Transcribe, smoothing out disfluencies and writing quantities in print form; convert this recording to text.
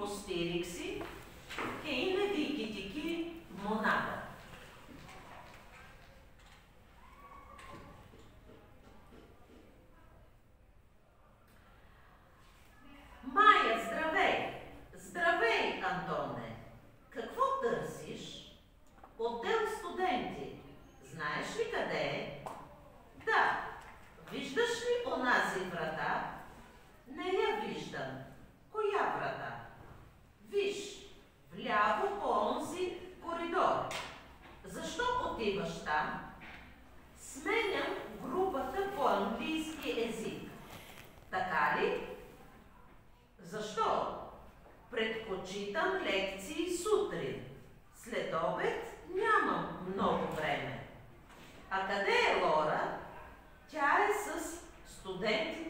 по стирикси, ке и не дикитики монада. Майя, здравей! Здравей, Антоне! Какво търсиш? Отдел студенти. Знаеш ли къде е? Да. Виждаш ли онази врата? Не я виждам. Коя врата? Виж, вляво по онзи коридор. Защо отиваш там? Сменям групата по английски език. Така ли? Защо? Предпочитам лекции сутрин. След обед нямам много време. А къде е Лора? Тя е с студенти